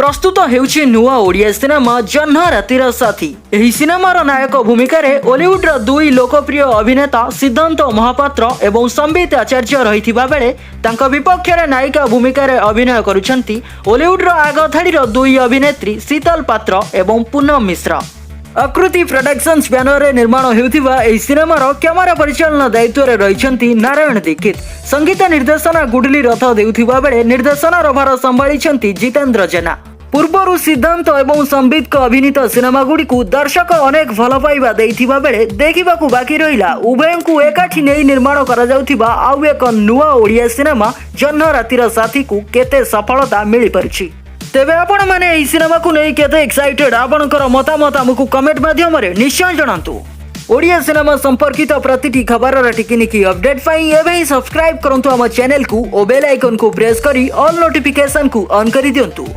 प्रस्तुत हेउछि नुआ ओडिया सिनेमा जह्न रातिर साथी। एही सिनेमार नायक भूमिका रे हॉलीवुड रो दुई लोकप्रिय अभिनेता सिद्धांत महापात्र एवं संबित आचार्य रहिथिबा बेले तांको विपक्ष रे नायिका भूमिका रे अभिनय करुछंती हॉलीवुड रो आगधाड़ी रो दुई अभिनेत्री शीतल पात्र एवं पूनम मिश्रा। आकृति प्रोडक्शंस बैनर रे निर्माण हेउथिबा एही सिनेमार कैमरा परिचालन दायित्व रे रहिछंती नारायण दीक्षित। संगीत निर्देशना गुडली रथ देउथिबा बेले निर्देशनार भार संभाळिछंती जितेंद्र जेना। पूर्वरु सिद्धांत एवं संबित को अभिनीत सिनेमा गुडी को दर्शक अनेक भल पाइबा देइथिबा बेले देखिबाकू बाकी रहिला उभयंकू एकाठी नै निर्माण करा जाउथिबा आउ एक नुआ ओडिया सिनेमा जह्न रातिर साथी को केते सफलता मिली परछि। तेबे आपण माने एही सिनेमा को नै केते एक्साइटेड आपनकर मतामत हमकु कमेंट माध्यम रे निश्चय जणांतु। ओडिया सिनेमा संपर्कित प्रतिटी खबर टिकिनिकी अपडेट पाई एबे ही सब्सक्राइब करंतु हम चैनल को ओ बेल आइकन को प्रेस करी ऑल नोटिफिकेशन को ऑन करी दियंतु।